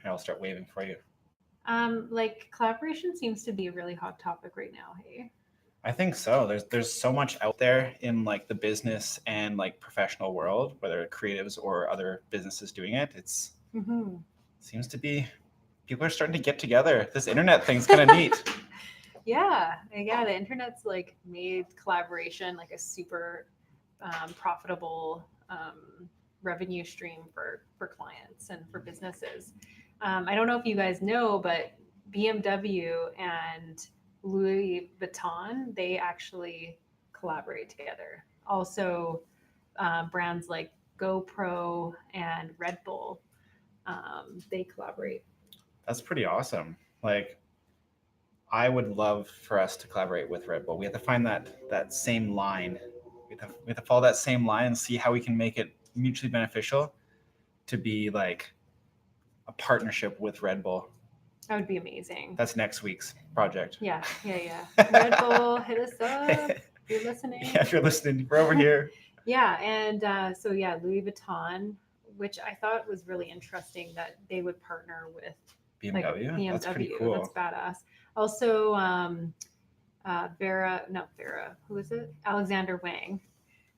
I'll start waving for you. Like collaboration seems to be a really hot topic right now. Hey. I think so. There's so much out there in like the business and like professional world, whether creatives or other businesses doing it. It's Mm-hmm. seems to be people are starting to get together. This internet thing's kind of neat. Yeah. The internet's like made collaboration like a super profitable revenue stream for clients and for businesses. I don't know if you guys know, but BMW and Louis Vuitton, they actually collaborate together. Also, brands like GoPro and Red Bull, they collaborate. That's pretty awesome. Like I would love for us to collaborate with Red Bull. We have to find that same line. We have to follow that same line and see how we can make it mutually beneficial to be like a partnership with Red Bull. That would be amazing. That's next week's project. Yeah. Red Bull, hit us up if you're listening. Yeah, if you're listening, we're over here. Yeah, and so yeah, Louis Vuitton, which I thought was really interesting that they would partner with BMW. Like BMW. That's pretty cool. That's badass. Also, who is it? Alexander Wang.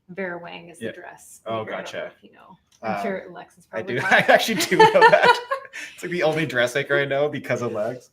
Vera Wang is the dress. Oh, maker. gotcha. I don't know if you know. I'm sure Alexis I probably. do. I actually do know that. It's like the only dress maker I know because of Lex.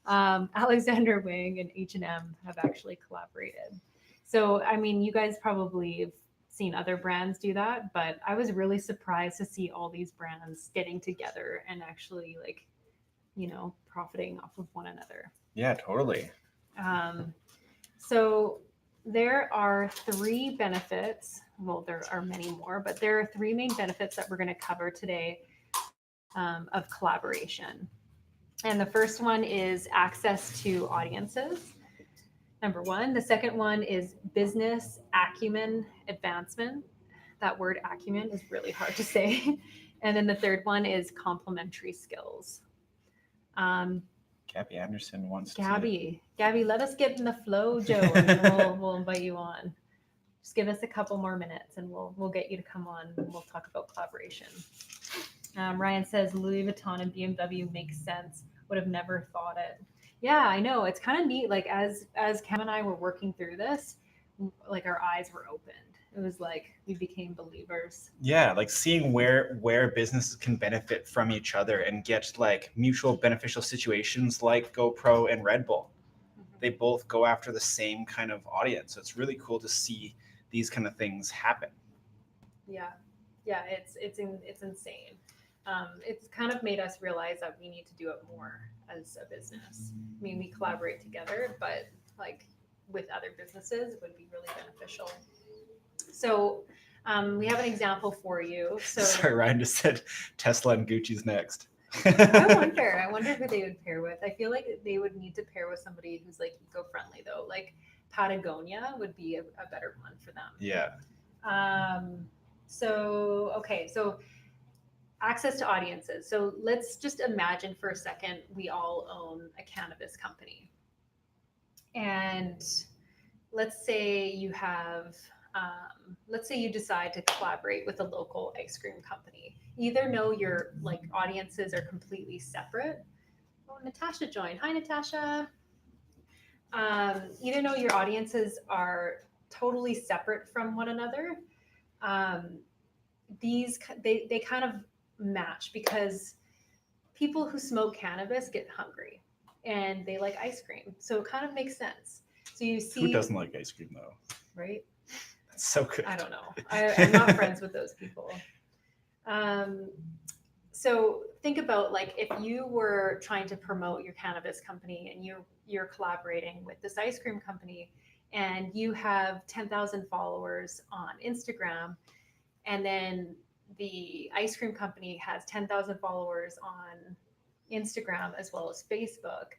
Alexander Wang and H&M have actually collaborated. So, I mean, you guys probably have seen other brands do that, but I was really surprised to see all these brands getting together and actually like, profiting off of one another. Yeah, totally. So there are three benefits. Well, there are many more, but there are three main benefits that we're going to cover today of collaboration. And the first one is access to audiences. Number one. The second one is business acumen advancement. That word acumen is really hard to say. And then the third one is complementary skills. Gabby Anderson wants Gabby, let us get in the flow, Joe, and then we'll invite you on. Just give us a couple more minutes, and we'll get you to come on, and we'll talk about collaboration. Ryan says Louis Vuitton and BMW makes sense. Would have never thought it. Yeah, I know. It's kind of neat. Like as Cam and I were working through this, like our eyes were opened. It was like we became believers. Yeah, like seeing where businesses can benefit from each other and get like mutual beneficial situations like GoPro and Red Bull. Mm-hmm. They both go after the same kind of audience. So it's really cool to see these kind of things happen. Yeah, it's insane. It's kind of made us realize that we need to do it more as a business. I mean, we collaborate together, but like with other businesses, it would be really beneficial. So we have an example for you. So sorry, Ryan just said Tesla and Gucci's next. I wonder who they would pair with. I feel like they would need to pair with somebody who's like eco-friendly though. Like Patagonia would be a better one for them. Yeah. So access to audiences. So let's just imagine for a second we all own a cannabis company. And let's say you decide to collaborate with a local ice cream company. Either know your like audiences are completely separate. Oh, Natasha joined. Hi, Natasha. Either know your audiences are totally separate from one another. They kind of match because people who smoke cannabis get hungry and they like ice cream. So it kind of makes sense. So you see, who doesn't like ice cream though? Right? That's so good. I don't know. I'm not friends with those people. So think about like if you were trying to promote your cannabis company and you're collaborating with this ice cream company and you have 10,000 followers on Instagram, and then the ice cream company has 10,000 followers on Instagram as well as Facebook.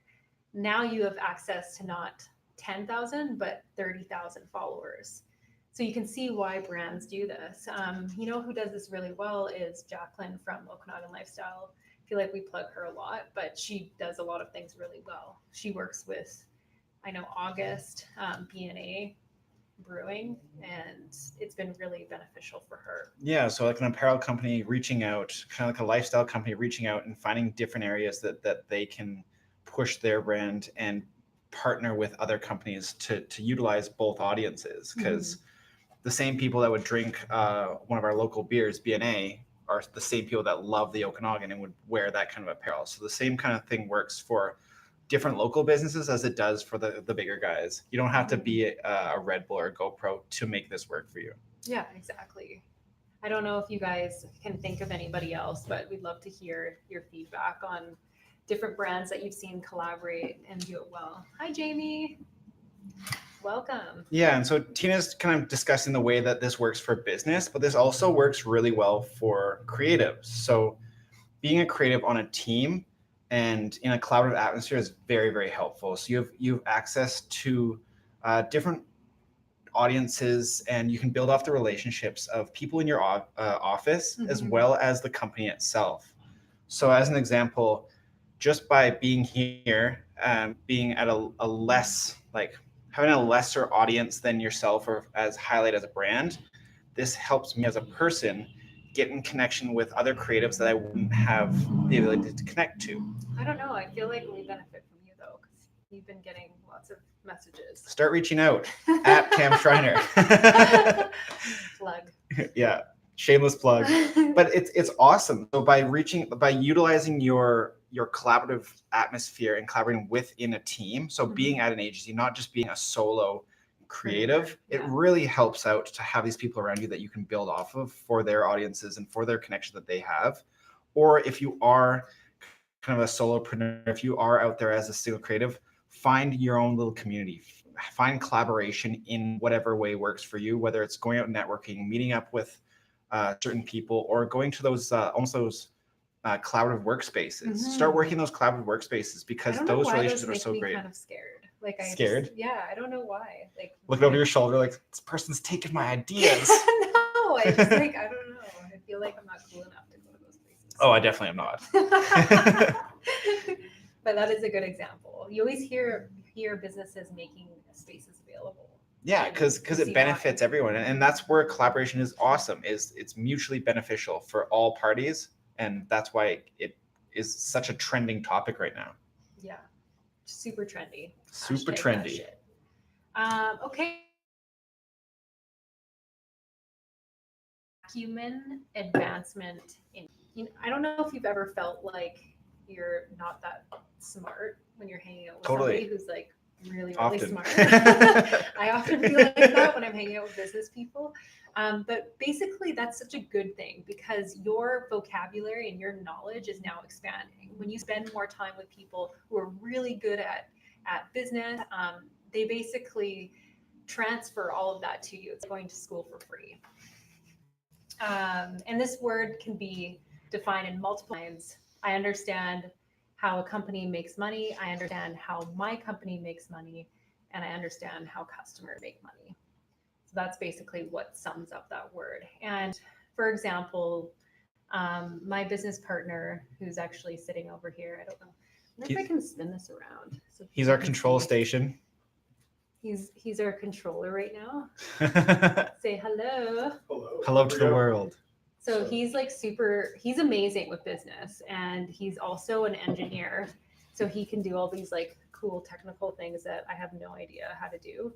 Now you have access to not 10,000 but 30,000 followers. So you can see why brands do this. Who does this really well is Jacqueline from Okanagan Lifestyle. I feel like we plug her a lot, but she does a lot of things really well. She works with, I know, August, B&A, brewing, and it's been really beneficial for her. Yeah, so like an apparel company reaching out, kind of like a lifestyle company reaching out and finding different areas that they can push their brand and partner with other companies to utilize both audiences. Because the same people that would drink one of our local beers, B&A, are the same people that love the Okanagan and would wear that kind of apparel. So the same kind of thing works for different local businesses as it does for the bigger guys. You don't have to be a Red Bull or a GoPro to make this work for you. Yeah, exactly. I don't know if you guys can think of anybody else, but we'd love to hear your feedback on different brands that you've seen collaborate and do it well. Hi, Jamie. Welcome. Yeah, and so Tina's kind of discussing the way that this works for business, but this also works really well for creatives. So being a creative on a team and in a collaborative atmosphere is very, very helpful. So you have access to different audiences, and you can build off the relationships of people in your office as well as the company itself. So as an example, just by being here, being at a less like having a lesser audience than yourself or as Hiilite as a brand, this helps me as a person get in connection with other creatives that I wouldn't have the ability to connect to. I don't know. I feel like we benefit from you though, because you've been getting lots of messages. Start reaching out at Cam Schreiner. Plug. Yeah, shameless plug. But it's awesome. So by utilizing your collaborative atmosphere and collaborating within a team, so being at an agency, not just being a solo creative, it really helps out to have these people around you that you can build off of for their audiences and for their connection that they have. Or if you are kind of a solopreneur, if you are out there as a single creative, find your own little community. Find collaboration in whatever way works for you, whether it's going out networking, meeting up with certain people, or going to those almost those collaborative workspaces. Start working those collaborative workspaces because those relationships are so great. Kind of scared. Like Scared? I don't know why. Like looking over your shoulder, like this person's taking my ideas. No, I just like I don't know. I feel like I'm not cool enough to go to those places. Oh, I definitely am not. But that is a good example. You always hear businesses making spaces available. Yeah, because it benefits everyone, and that's where collaboration is awesome. It's mutually beneficial for all parties, and that's why it is such a trending topic right now. Yeah, super trendy. Super trendy. Okay. Human advancement I don't know if you've ever felt like you're not that smart when you're hanging out with somebody who's like really smart. I often feel like that when I'm hanging out with business people. But basically that's such a good thing because your vocabulary and your knowledge is now expanding. When you spend more time with people who are really good at business, they basically transfer all of that to you. It's going to school for free. And this word can be defined in multiple lines. I understand how a company makes money. I understand how my company makes money. And I understand how customers make money. So that's basically what sums up that word. And for example, my business partner, who's actually sitting over here, I don't know. I wonder if I can spin this around. So he's our control station. He's our controller right now. Say hello. Hello to the world. So he's like he's amazing with business, and he's also an engineer. So he can do all these like cool technical things that I have no idea how to do.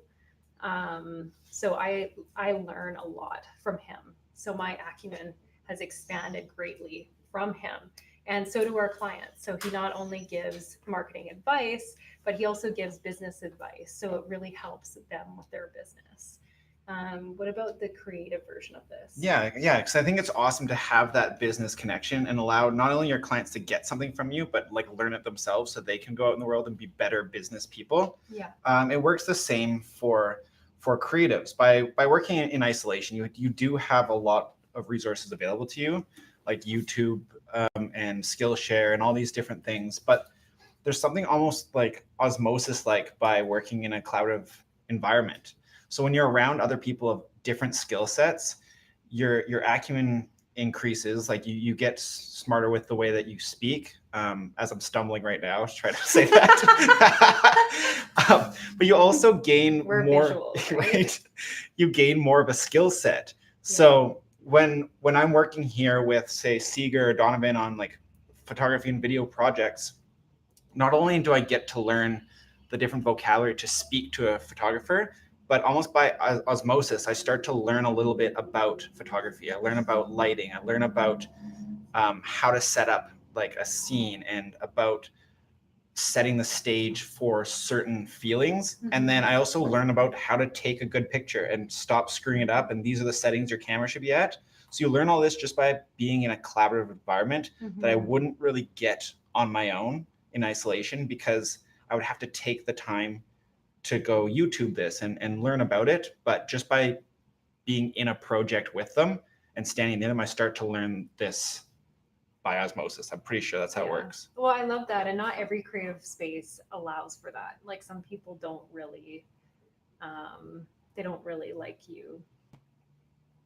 So I learn a lot from him. So my acumen has expanded greatly from him. And so do our clients. So he not only gives marketing advice, but he also gives business advice. So it really helps them with their business. What about the creative version of this? Yeah, because I think it's awesome to have that business connection and allow not only your clients to get something from you, but like learn it themselves so they can go out in the world and be better business people. Yeah. It works the same for creatives. By working in isolation, you do have a lot of resources available to you, like YouTube and Skillshare and all these different things. But there's something almost like osmosis like by working in a collaborative environment. So when you're around other people of different skill sets, your acumen increases. Like you get smarter with the way that you speak. As I'm stumbling right now, trying to say that. But you also gain We're more, visuals, right? right? You gain more of a skill set. So when I'm working here with, say, Seeger or Donovan on like photography and video projects, not only do I get to learn the different vocabulary to speak to a photographer, but almost by osmosis, I start to learn a little bit about photography. I learn about lighting. I learn about how to set up like a scene and about setting the stage for certain feelings. Mm-hmm. And then I also learn about how to take a good picture and stop screwing it up. And these are the settings your camera should be at. So you learn all this just by being in a collaborative environment that I wouldn't really get on my own in isolation, because I would have to take the time to go YouTube this and learn about it. But just by being in a project with them and standing in them, I start to learn this by osmosis. I'm pretty sure that's how it works. Well, I love that. And not every creative space allows for that. Like some people don't really, they don't really like you.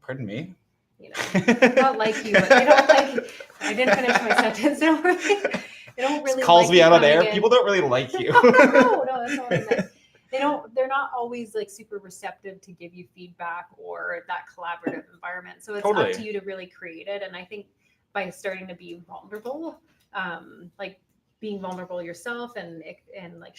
Pardon me? You know, not like you, but they don't like, I didn't finish my sentence. They don't really calls like me you out on coming air. in. People don't really like you. no, that's not what I meant. They're not always like super receptive to give you feedback or that collaborative environment. So it's Totally. up to you to really create it. And I think by starting to be vulnerable, like being vulnerable yourself and like